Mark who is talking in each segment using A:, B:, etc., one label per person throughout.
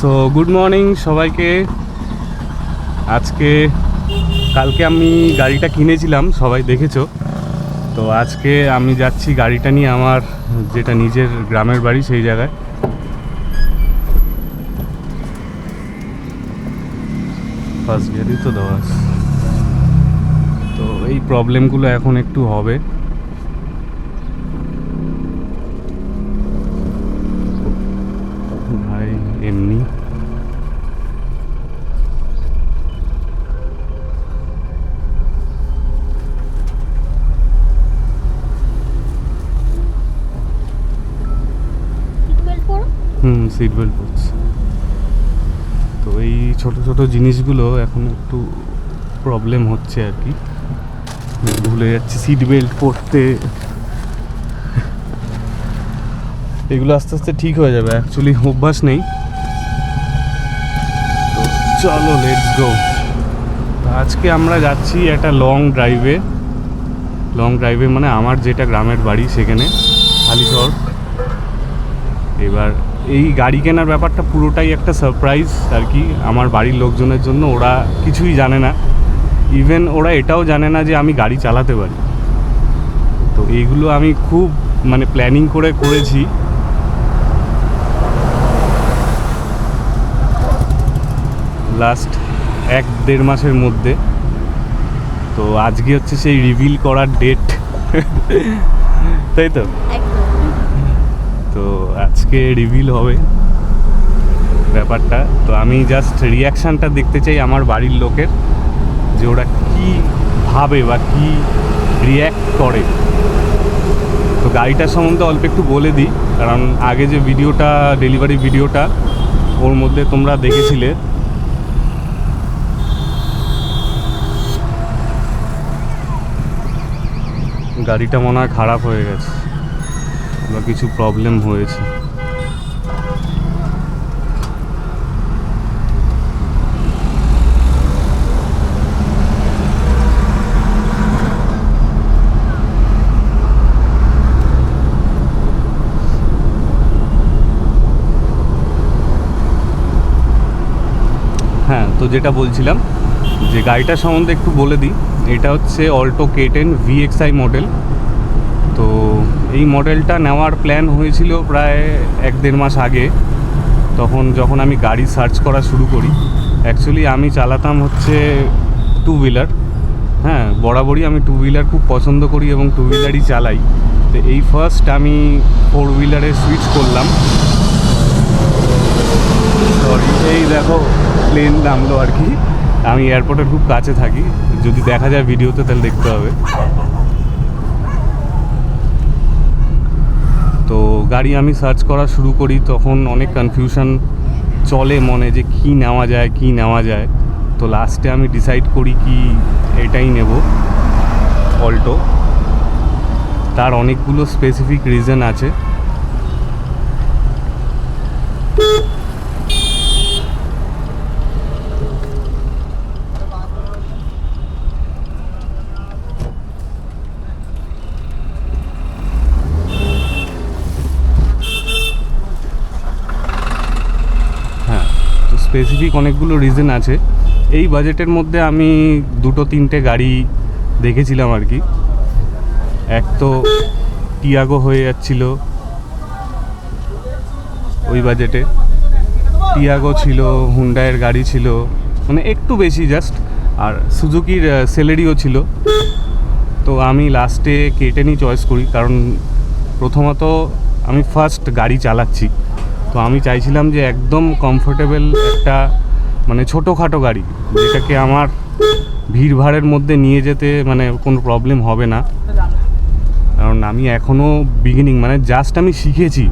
A: So good morning সবাইকে। কালকে আমি গাড়িটা কিনেছিলাম, সবাই দেখেছো। তো আজকে আমি যাচ্ছি গাড়িটা নিয়ে আমার যেটা নিজের গ্রামের বাড়ি সেই জায়গায়। ফার্স্ট গিয়ারই তো দেওয়া আছে, তো এই প্রবলেমগুলো এখন একটু হবে। ভাই এমনি সিট বেল্ট পরছে। তো এই ছোট ছোট জিনিসগুলো এখন একটু প্রবলেম হচ্ছে আর কি, ভুলে যাচ্ছি সিট বেল্ট পরতে। এগুলো আস্তে আস্তে ঠিক হয়ে যাবে, অ্যাকচুয়ালি অভ্যাস নেই। তো চলো লেটস গো। আজকে আমরা যাচ্ছি একটা লং ড্রাইভে, মানে আমার যেটা গ্রামের বাড়ি সেখানে হালিশহর। এবার এই গাড়ি কেনার ব্যাপারটা পুরোটাই একটা সারপ্রাইজ আর কি আমার বাড়ির লোকজনের জন্য। ওরা কিছুই জানে না, ইভেন ওরা এটাও জানে না যে আমি গাড়ি চালাতে পারি। তো এইগুলো আমি খুব প্ল্যানিং করেছি। লাস্ট 1-1.5 মাসের মধ্যে। তো আজকে হচ্ছে সেই রিভিল করার ডেট, তাই তো? তো আজকে রিভিল হবে ব্যাপারটা। তো আমি জাস্ট রিয়াকশানটা দেখতে চাই আমার বাড়ির লোকের, যে ওরা কী ভাবে বা কী রিয়্যাক্ট করে। তো গাড়িটার সম্বন্ধে অল্প একটু বলে দিই, কারণ আগে যে ভিডিওটা, ডেলিভারি ভিডিওটা, ওর মধ্যে তোমরা দেখেছিলে গাড়িটা মনে হয় খারাপ হয়ে গেছে বা কিছু প্রবলেম হয়েছে। হ্যাঁ, তো যেটা বলছিলাম, যে গাড়িটার সম্বন্ধে একটু বলে দিই। এটা হচ্ছে অল্টো K10 VXI মডেল। তো এই মডেলটা নেওয়ার প্ল্যান হয়েছিল প্রায় 1-1.5 মাস আগে, যখন আমি গাড়ি সার্চ করা শুরু করি। অ্যাকচুয়ালি আমি চালাতাম হচ্ছে টু হুইলার। হ্যাঁ, বরাবরই আমি টু হুইলার খুব পছন্দ করি এবং টু হুইলারই চালাই। তো এই ফার্স্ট আমি 4 হুইলারে সুইচ করলাম। সরি, এই দেখো প্লেন নামলো আর কি। আমি এয়ারপোর্টের খুব কাছে থাকি, যদি দেখা যায় ভিডিওতে তাহলে দেখতে হবে। তো গাড়ি আমি সার্চ করা শুরু করি, তখন অনেক কনফিউশন চলে মনে, যে কী নেওয়া যায়। তো লাস্টে আমি ডিসাইড করি কি এটাই নেব, অল্টো। তার অনেকগুলো স্পেসিফিক রিজন আছে। স্পেসিফিক অনেকগুলো রিজন আছে। এই বাজেটের মধ্যে আমি 2-3টে গাড়ি দেখেছিলাম আর কি। এক তো টিয়াগো হয়ে যাচ্ছিল ওই বাজেটে, টিয়াগো ছিল, হুন্ডাইয়ের গাড়ি ছিল, একটু বেশি জাস্ট, আর সুজুকির সেলেরিও ছিল। তো আমি লাস্টে K10ই চয়েস করি, কারণ প্রথমত আমি ফার্স্ট গাড়ি চালাচ্ছি। তো আমি চাইছিলাম যে একদম কমফোর্টেবল একটা ছোটোখাটো গাড়ি, যেটাকে আমার ভিড়ভাড়ের মধ্যে নিয়ে যেতে কোনো প্রবলেম হবে না। কারণ আমি এখনও বিগিনিং, জাস্ট আমি শিখেছি।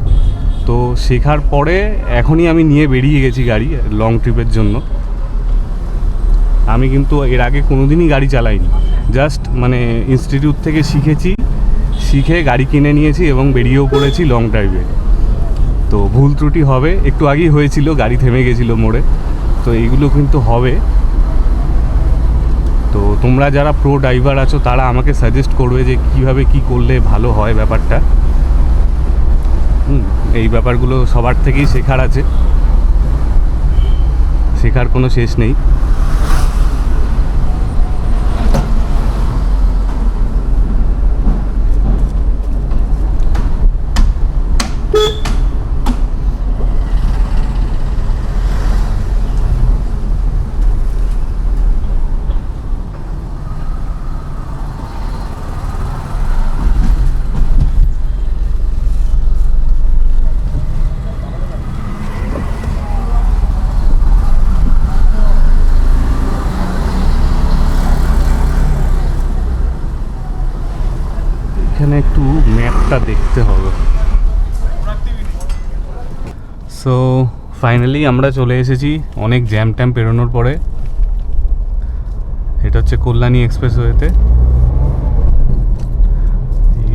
A: তো শেখার পরে এখনই আমি নিয়ে বেরিয়ে গেছি গাড়ি লং ট্রিপের জন্য। আমি কিন্তু এর আগে কোনো দিনই গাড়ি চালাইনি, জাস্ট ইনস্টিটিউট থেকে শিখে গাড়ি কিনে নিয়েছি এবং বেরিয়েও পড়েছি লং ড্রাইভে। তো ভুল ত্রুটি হবে, একটু আগেই হয়েছিল, গাড়ি থেমে গেছিলো মোড়ে। তো এইগুলো কিন্তু হবে। তো তোমরা যারা প্রো ড্রাইভার আছো তারা আমাকে সাজেস্ট করবে যে কীভাবে কী করলে ভালো হয় ব্যাপারটা। এই ব্যাপারগুলো সবার থেকেই শেখার আছে। শেখার কোনো শেষ নেই। এখানে একটু ম্যাপটা দেখতে হবে। সো ফাইনালি আমরা চলে এসেছি অনেক জ্যাম ট্যাম পেরোনোর পরে। এটা হচ্ছে কল্যাণী এক্সপ্রেসওয়েতে।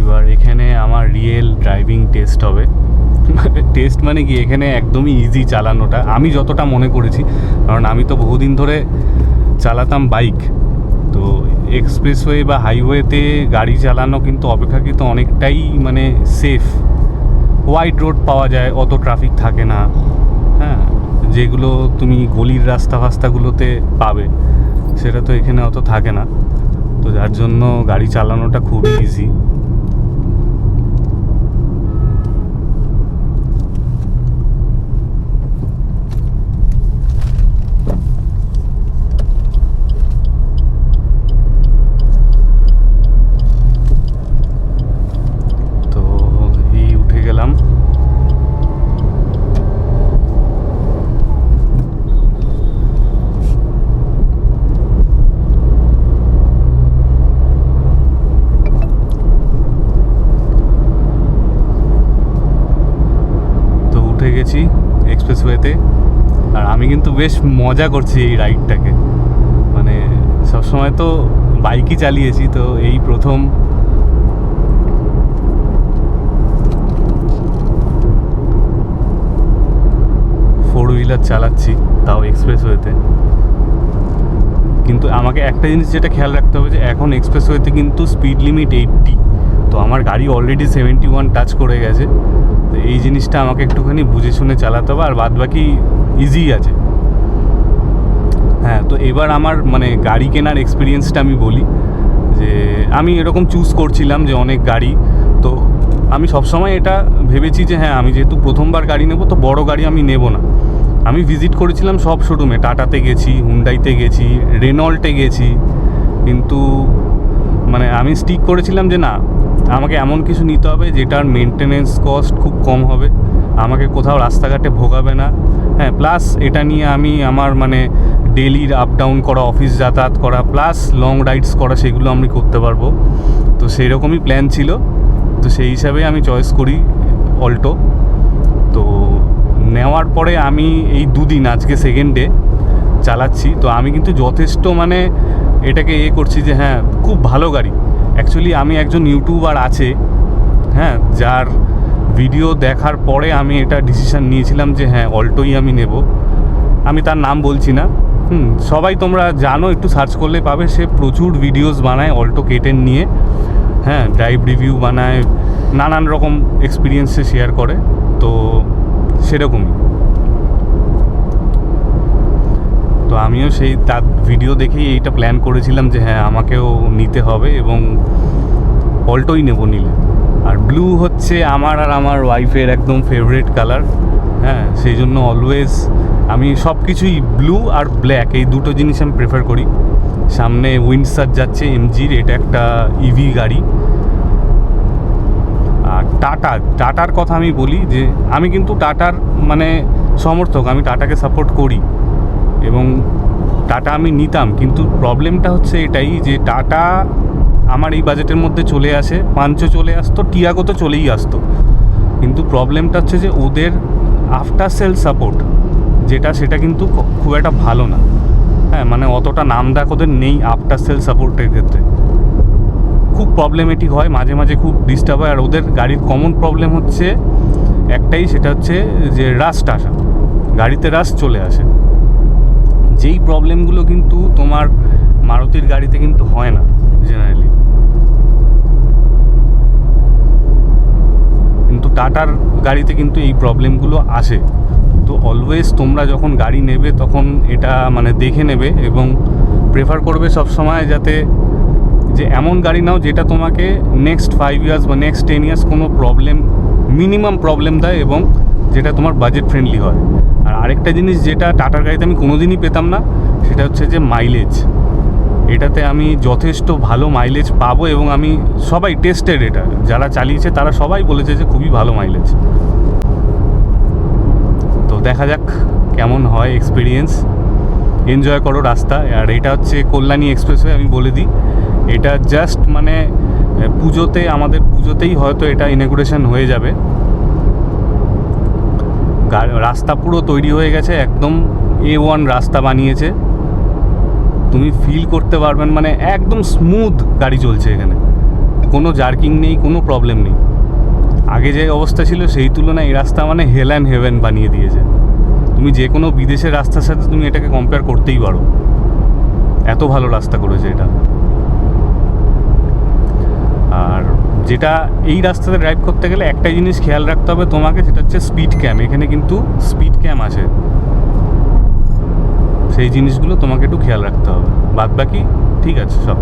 A: এবার এখানে আমার রিয়েল ড্রাইভিং টেস্ট হবে। টেস্ট মানে কি, এখানে একদমই ইজি চালানোটা, আমি যতটা মনে করেছি, কারণ আমি তো বহুদিন ধরে চালাতাম বাইক। তো এক্সপ্রেসওয়ে বা হাইওয়েতে গাড়ি চালানো কিন্তু অপেক্ষাকৃত অনেকটাই মানে সেফ। ওয়াইড রোড পাওয়া যায়, অত ট্রাফিক থাকে না। হ্যাঁ, যেগুলো তুমি গলির রাস্তা ফাস্তাগুলোতে পাবে সেটা তো এখানে অত থাকে না। তো যার জন্য গাড়ি চালানোটা খুবই ইজি। গেছি এক্সপ্রেসওয়েতে, আর আমি কিন্তু বেশ মজা করছি এই রাইডটাকে। মানে সবসময় তো বাইকই চালিয়েছি, তো এই প্রথম ফোর হুইলার চালাচ্ছি, তাও এক্সপ্রেসওয়েতে। কিন্তু আমাকে একটা জিনিস যেটা খেয়াল রাখতে হবে, যে এখন এক্সপ্রেসওয়েতে কিন্তু স্পিড লিমিট 80, তো আমার গাড়ি অলরেডি 71 টাচ করে গেছে। তো এই জিনিসটা আমাকে একটুখানি বুঝে শুনে চালাতে হবে, আর বাদ বাকি ইজি আছে। হ্যাঁ, তো এবার আমার মানে গাড়ি কেনার এক্সপিরিয়েন্সটা আমি বলি। যে আমি এরকম চুজ করছিলাম যে অনেক গাড়ি, তো আমি সবসময় এটা ভেবেছি যে হ্যাঁ, আমি যেহেতু প্রথমবার গাড়ি নেব, তো বড় গাড়ি আমি নেব না। আমি ভিজিট করেছিলাম সব শোরুমে, টাটাতে গেছি, হুন্ডাইতে গেছি, রেনল্টে গেছি, কিন্তু মানে আমি স্টিক করেছিলাম যে না, আমাকে এমন কিছু নিতে হবে যেটার মেনটেনেন্স কস্ট খুব কম হবে, আমাকে কোথাও রাস্তাঘাটে ভোগাবে না। হ্যাঁ, প্লাস এটা নিয়ে আমি আমার মানে ডেলির আপ ডাউন করা, অফিস যাতায়াত করা, প্লাস লং রাইডস করা, সেগুলো আমি করতে পারবো। তো সেই রকমই প্ল্যান ছিল, তো সেই হিসাবে আমি চয়েস করি অল্টো। তো নেওয়ার পরে আমি এই দুদিন, আজকে সেকেন্ড ডে চালাচ্ছি, তো আমি কিন্তু যথেষ্ট মানে এটাকে করছি যে হ্যাঁ, খুব ভালো গাড়ি। অ্যাকচুয়ালি আমি একজন ইউটিউবার আছে, হ্যাঁ, যার ভিডিও দেখার পরে আমি এটা ডিসিশান নিয়েছিলাম যে হ্যাঁ, অল্টোই আমি নেব। আমি তার নাম বলছি না, সবাই তোমরা জানো, একটু সার্চ করলে পাবে। সে প্রচুর ভিডিওস বানায় অল্টো K10 নিয়ে, হ্যাঁ, ড্রাইভ রিভিউ বানায়, নানান রকম এক্সপিরিয়েন্সে শেয়ার করে। তো সেরকমই, তো আমিও সেই তার ভিডিও দেখেই এইটা প্ল্যান করেছিলাম যে হ্যাঁ, আমাকেও নিতে হবে এবং অল্টোই নেব নিলে। আর ব্লু হচ্ছে আমার আর আমার ওয়াইফের একদম ফেভারিট কালার। হ্যাঁ, সেই জন্য অলওয়েজ আমি সব কিছুই ব্লু আর ব্ল্যাক, এই দুটো জিনিস আমি প্রেফার করি। সামনে উইন্ডসার যাচ্ছে এমজির, এটা একটা ইভি গাড়ি। আর টাটার কথা আমি বলি যে আমি কিন্তু টাটার মানে সমর্থক, আমি টাটাকে সাপোর্ট করি এবং টাটা আমি নিতাম। কিন্তু প্রবলেমটা হচ্ছে এটাই যে টাটা আমার এই বাজেটের মধ্যে চলে আসে, পাঞ্চো চলে আসতো, টিয়াগো তো চলেই আসতো, কিন্তু প্রবলেমটা হচ্ছে যে ওদের আফটার সেল সাপোর্ট সেটা কিন্তু খুব একটা ভালো না। হ্যাঁ, মানে অতটা নামডাক ওদের নেই আফটার সেল সাপোর্টের ক্ষেত্রে, খুব প্রবলেমেটিক হয়, মাঝে মাঝে খুব ডিস্টার্ব হয়। আর ওদের গাড়ির কমন প্রবলেম হচ্ছে একটাই, সেটা হচ্ছে যে রাস্ট আসা, গাড়িতে রাস্ট চলে আসে। যেই প্রবলেমগুলো কিন্তু তোমার মারুতির গাড়িতে কিন্তু হয় না জেনারেলি, কিন্তু টাটার গাড়িতে কিন্তু এই প্রবলেমগুলো আসে। তো অলওয়েজ তোমরা যখন গাড়ি নেবে তখন এটা মানে দেখে নেবে এবং প্রেফার করবে সব সময় যাতে যে এমন গাড়ি নাও যেটা তোমাকে নেক্সট 5 ইয়ার্স বা নেক্সট 10 ইয়ার্স কোনো মিনিমাম প্রবলেম দেয় এবং যেটা তোমার বাজেট ফ্রেন্ডলি হয়। আর আরেকটা জিনিস যেটা টাটার গাড়িতে আমি কোনো দিনই পেতাম না, সেটা হচ্ছে যে মাইলেজ। এটাতে আমি যথেষ্ট ভালো মাইলেজ পাবো এবং আমি সবাই টেস্টেড, এটা যারা চালিয়েছে তারা সবাই বলেছে যে খুবই ভালো মাইলেজ। তো দেখা যাক কেমন হয় এক্সপিরিয়েন্স। এনজয় করো রাস্তা। আর এটা হচ্ছে কল্যাণী এক্সপ্রেসওয়ে, আমি বলে দিই এটা জাস্ট মানে আমাদের পুজোতেই হয়তো এটা ইনঅগুরেশন হয়ে যাবে। রাস্তা পুরো তৈরি হয়ে গেছে, একদম A1 রাস্তা বানিয়েছে, তুমি ফিল করতে পারবেন মানে একদম স্মুথ গাড়ি চলছে এখানে, কোনো জার্কিং নেই, কোনো প্রবলেম নেই। আগে যে অবস্থা ছিল সেই তুলনায় এই রাস্তা মানে হেল অ্যান্ড হেভেন বানিয়ে দিয়েছে। তুমি যে কোনো বিদেশের রাস্তার সাথে তুমি এটাকে কম্পেয়ার করতেই পারো, এত ভালো রাস্তা করেছে এটা। আর যেটা এই রাস্তাতে ড্রাইভ করতে গেলে একটা জিনিস খেয়াল রাখতে হবে তোমাকে, সেটা হচ্ছে স্পিড ক্যাম। এখানে কিন্তু স্পিড ক্যাম আছে, সেই জিনিসগুলো তোমাকে একটু খেয়াল রাখতে হবে, বাদ বাকি ঠিক আছে সব।